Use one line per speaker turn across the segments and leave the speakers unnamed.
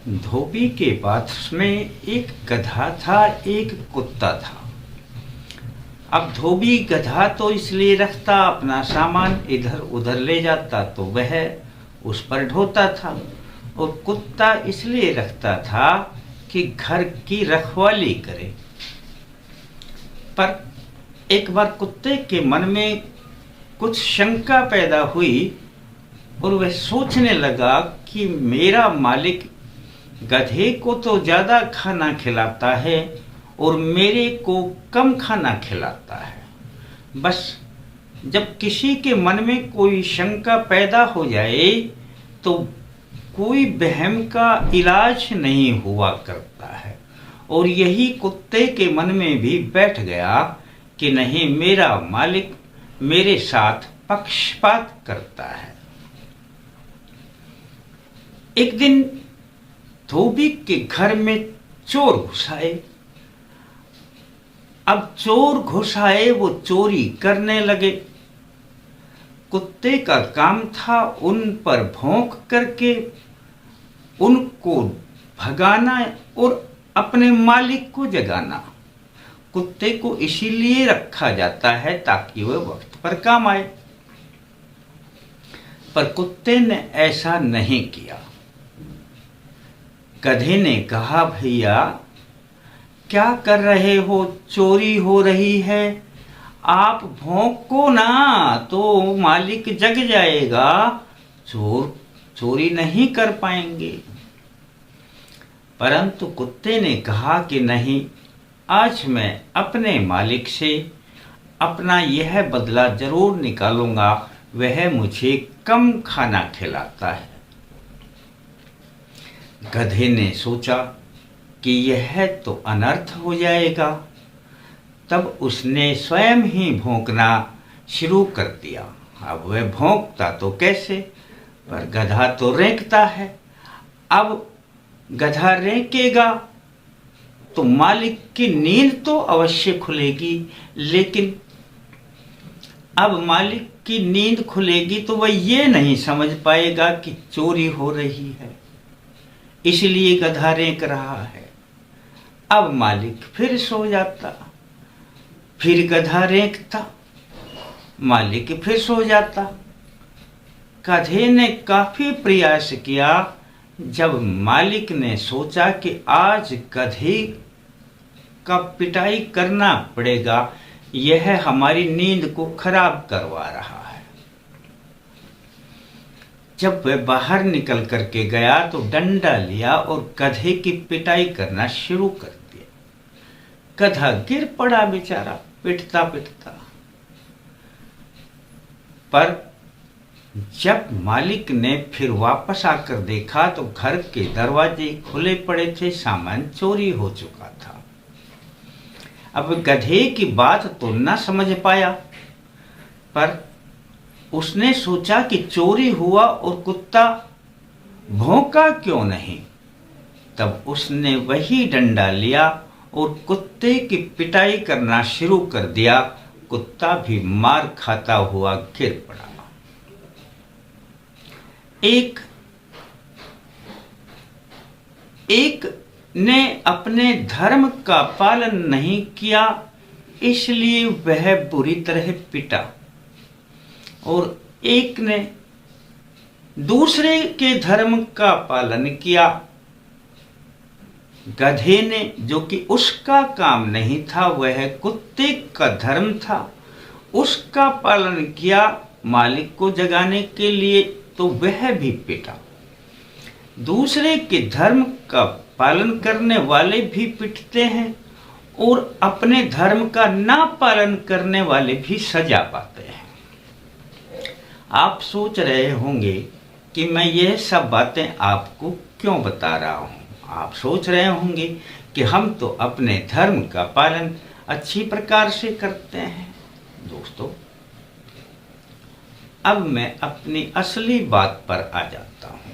धोबी के पास में एक गधा था, एक कुत्ता था। अब धोबी गधा तो इसलिए रखता, अपना सामान इधर उधर ले जाता तो वह उस पर ढोता था, और कुत्ता इसलिए रखता था कि घर की रखवाली करे। पर एक बार कुत्ते के मन में कुछ शंका पैदा हुई और वह सोचने लगा कि मेरा मालिक गधे को तो ज्यादा खाना खिलाता है और मेरे को कम खाना खिलाता है। बस जब किसी के मन में कोई शंका पैदा हो जाए तो कोई वहम का इलाज नहीं हुआ करता है, और यही कुत्ते के मन में भी बैठ गया कि नहीं, मेरा मालिक मेरे साथ पक्षपात करता है। एक दिन धोबी के घर में चोर घुस आए। अब चोर घुस आए, वो चोरी करने लगे। कुत्ते का काम था उन पर भौंक करके उनको भगाना और अपने मालिक को जगाना। कुत्ते को इसीलिए रखा जाता है ताकि वह वक्त पर काम आए, पर कुत्ते ने ऐसा नहीं किया। गधे ने कहा, भैया क्या कर रहे हो, चोरी हो रही है, आप भौंको ना तो मालिक जग जाएगा, चोर चोरी नहीं कर पाएंगे। परंतु कुत्ते ने कहा कि नहीं, आज मैं अपने मालिक से अपना यह बदला जरूर निकालूंगा, वह मुझे कम खाना खिलाता है। गधे ने सोचा कि यह तो अनर्थ हो जाएगा, तब उसने स्वयं ही भौंकना शुरू कर दिया। अब वह भौंकता तो कैसे, पर गधा तो रेंकता है। अब गधा रेंकेगा तो मालिक की नींद तो अवश्य खुलेगी, लेकिन अब मालिक की नींद खुलेगी तो वह ये नहीं समझ पाएगा कि चोरी हो रही है, इसलिए गधा रेंक रहा है। अब मालिक फिर सो जाता, फिर गधा रेंकता, मालिक फिर सो जाता। गधे ने काफी प्रयास किया। जब मालिक ने सोचा कि आज गधे का पिटाई करना पड़ेगा, यह हमारी नींद को खराब करवा रहा है। जब वह बाहर निकल करके गया तो डंडा लिया और गधे की पिटाई करना शुरू कर दिया। गधा गिर पड़ा बेचारा, पिटता पिटता। पर जब मालिक ने फिर वापस आकर देखा तो घर के दरवाजे खुले पड़े थे, सामान चोरी हो चुका था। अब गधे की बात तो न समझ पाया, पर उसने सोचा कि चोरी हुआ और कुत्ता भौंका क्यों नहीं। तब उसने वही डंडा लिया और कुत्ते की पिटाई करना शुरू कर दिया। कुत्ता भी मार खाता हुआ गिर पड़ा। एक ने अपने धर्म का पालन नहीं किया, इसलिए वह बुरी तरह पिटा, और एक ने दूसरे के धर्म का पालन किया। गधे ने, जो कि उसका काम नहीं था, वह कुत्ते का धर्म था, उसका पालन किया मालिक को जगाने के लिए, तो वह भी पिटा। दूसरे के धर्म का पालन करने वाले भी पिटते हैं और अपने धर्म का ना पालन करने वाले भी सजा पाते हैं। आप सोच रहे होंगे कि मैं यह सब बातें आपको क्यों बता रहा हूं। आप सोच रहे होंगे कि हम तो अपने धर्म का पालन अच्छी प्रकार से करते हैं। दोस्तों, अब मैं अपनी असली बात पर आ जाता हूं।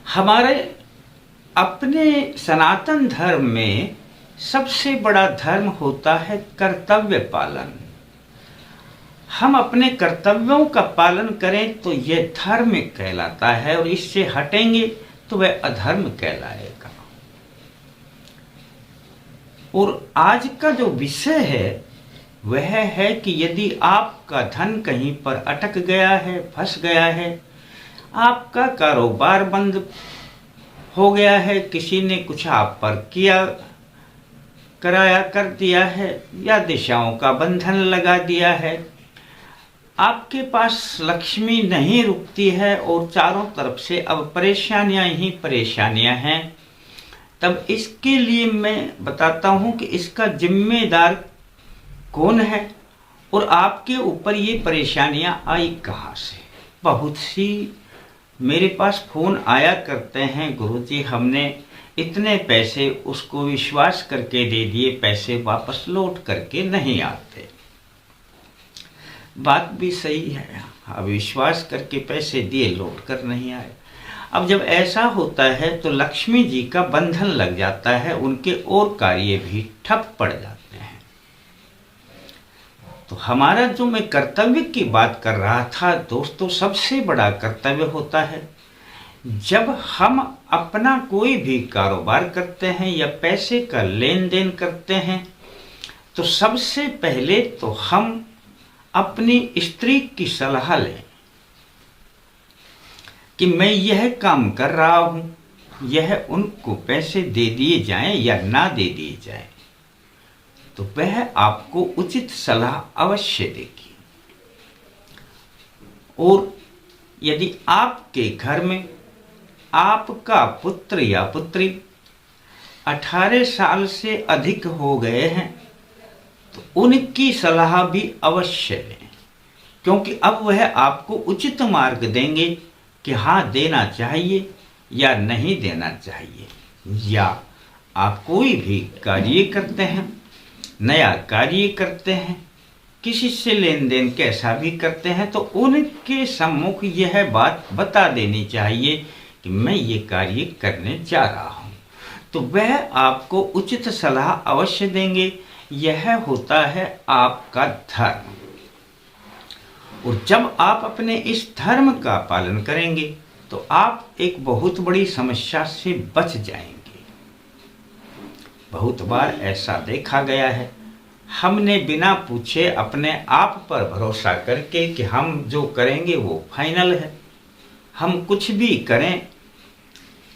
हमारे अपने सनातन धर्म में सबसे बड़ा धर्म होता है कर्तव्य पालन। हम अपने कर्तव्यों का पालन करें तो यह धर्म कहलाता है, और इससे हटेंगे तो वह अधर्म कहलाएगा। और आज का जो विषय है वह है कि यदि आपका धन कहीं पर अटक गया है, फंस गया है, आपका कारोबार बंद हो गया है, किसी ने कुछ आप पर किया कराया कर दिया है, या दिशाओं का बंधन लगा दिया है, आपके पास लक्ष्मी नहीं रुकती है और चारों तरफ से अब परेशानियां ही परेशानियां हैं, तब इसके लिए मैं बताता हूं कि इसका जिम्मेदार कौन है और आपके ऊपर ये परेशानियां आई कहाँ से। बहुत सी मेरे पास फोन आया करते हैं, गुरुजी हमने इतने पैसे उसको विश्वास करके दे दिए, पैसे वापस लौट करके नहीं आते। बात भी सही है, अब विश्वास करके पैसे दिए लौट कर नहीं आए। अब जब ऐसा होता है तो लक्ष्मी जी का बंधन लग जाता है, उनके और कार्य भी ठप पड़ जाते हैं। तो हमारा जो मैं कर्तव्य की बात कर रहा था दोस्तों, सबसे बड़ा कर्तव्य होता है जब हम अपना कोई भी कारोबार करते हैं या पैसे का लेन देन करते हैं, तो सबसे पहले तो हम अपनी स्त्री की सलाह लें कि मैं यह काम कर रहा हूं, यह उनको पैसे दे दिए जाएं या ना दे दिए जाएं, तो वह आपको उचित सलाह अवश्य देगी। और यदि आपके घर में आपका पुत्र या पुत्री 18 साल से अधिक हो गए हैं तो उनकी सलाह भी अवश्य लें, क्योंकि अब वह आपको उचित मार्ग देंगे कि हाँ देना चाहिए या नहीं देना चाहिए। या आप कोई भी कार्य करते हैं, नया कार्य करते हैं, किसी से लेन देन कैसा भी करते हैं, तो उनके सम्मुख यह बात बता देनी चाहिए कि मैं ये कार्य करने जा रहा हूँ, तो वह आपको उचित सलाह अवश्य देंगे। यह होता है आपका धर्म। और जब आप अपने इस धर्म का पालन करेंगे तो आप एक बहुत बड़ी समस्या से बच जाएंगे। बहुत बार ऐसा देखा गया है, हमने बिना पूछे अपने आप पर भरोसा करके कि हम जो करेंगे वो फाइनल है, हम कुछ भी करें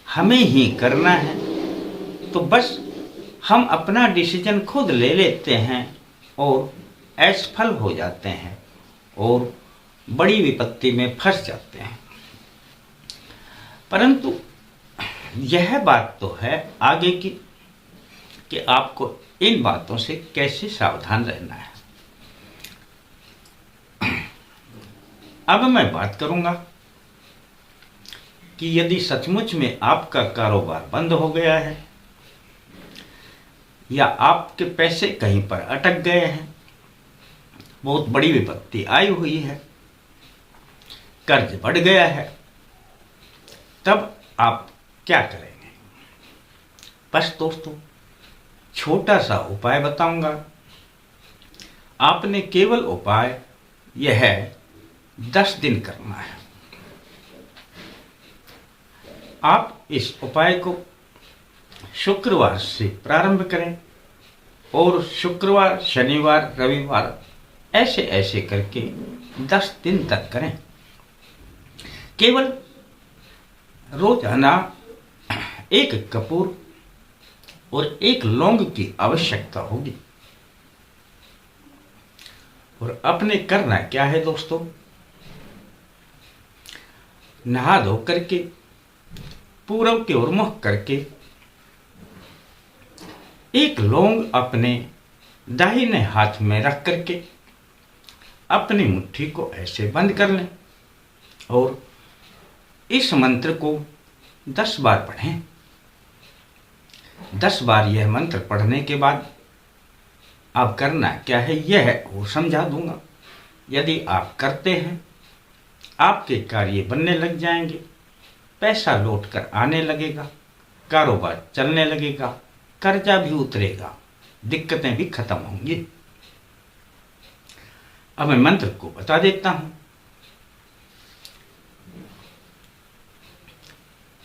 हमें ही करना है, तो बस हम अपना डिसीजन खुद ले लेते हैं और असफल हो जाते हैं और बड़ी विपत्ति में फंस जाते हैं। परंतु यह बात तो है आगे की कि आपको इन बातों से कैसे सावधान रहना है। अब मैं बात करूंगा कि यदि सचमुच में आपका कारोबार बंद हो गया है या आपके पैसे कहीं पर अटक गए हैं, बहुत बड़ी विपत्ति आई हुई है, कर्ज बढ़ गया है, तब आप क्या करेंगे। बस दोस्तों छोटा सा उपाय बताऊंगा। आपने केवल उपाय यह 10 दिन करना है। आप इस उपाय को शुक्रवार से प्रारंभ करें और शुक्रवार, शनिवार, रविवार ऐसे ऐसे करके 10 दिन तक करें। केवल रोजाना 1 कपूर और 1 लौंग की आवश्यकता होगी। और अपने करना क्या है दोस्तों, नहा धो करके पूरब की ओर मुख करके 1 लौंग अपने दाहिने हाथ में रख करके अपनी मुट्ठी को ऐसे बंद कर लें और इस मंत्र को 10 बार पढ़ें। 10 बार यह मंत्र पढ़ने के बाद आप करना क्या है यह वो समझा दूंगा। यदि आप करते हैं आपके कार्य बनने लग जाएंगे, पैसा लौट कर आने लगेगा, कारोबार चलने लगेगा, कर्जा भी उतरेगा, दिक्कतें भी खत्म होंगी। अब मैं मंत्र को बता देता हूं।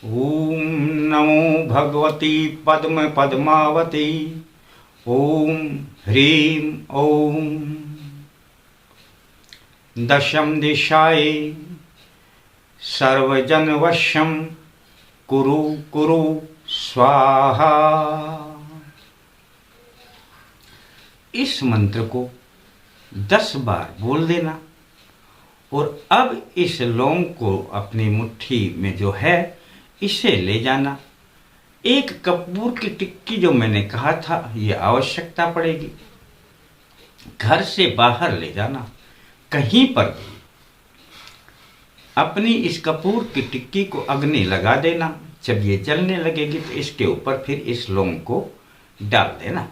ओम नमो भगवती पद्म पद्मावती। ओम ह्रीं ओम दशम दिशाए सर्वजनवश्यम कुरु कुरु स्वाहा। इस मंत्र को 10 बार बोल देना और अब इस लौंग को अपनी मुट्ठी में जो है इसे ले जाना। एक कपूर की टिक्की जो मैंने कहा था ये आवश्यकता पड़ेगी। घर से बाहर ले जाना, कहीं पर भी अपनी इस कपूर की टिक्की को अग्नि लगा देना। जब ये जलने लगेगी तो इसके ऊपर फिर इस लौंग को डाल देना।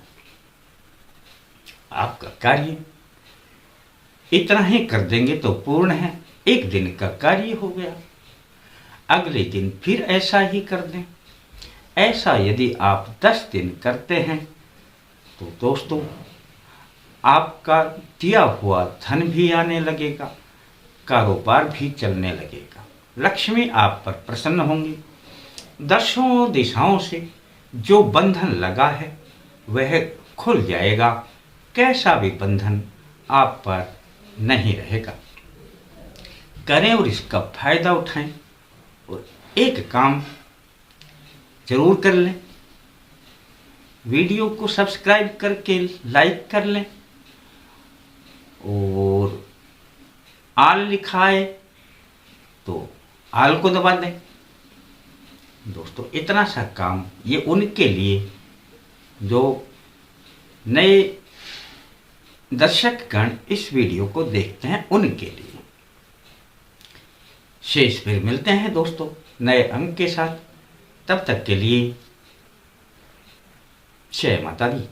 आपका कार्य इतना ही कर देंगे तो पूर्ण है। एक दिन का कार्य हो गया। अगले दिन फिर ऐसा ही कर दें। ऐसा यदि आप 10 दिन करते हैं तो दोस्तों आपका दिया हुआ धन भी आने लगेगा, कारोबार भी चलने लगेगा, लक्ष्मी आप पर प्रसन्न होंगी। दसों दिशाओं से जो बंधन लगा है वह खुल जाएगा। कैसा भी बंधन आप पर नहीं रहेगा। करें और इसका फायदा उठाएं। और एक काम जरूर कर लें, वीडियो को सब्सक्राइब करके लाइक कर लें और आल लिखा है तो आल को दबा दें। दोस्तों इतना सा काम ये उनके लिए जो नए दर्शकगण इस वीडियो को देखते हैं उनके लिए। शेष फिर मिलते हैं दोस्तों नए अंक के साथ। तब तक के लिए जय माता दी।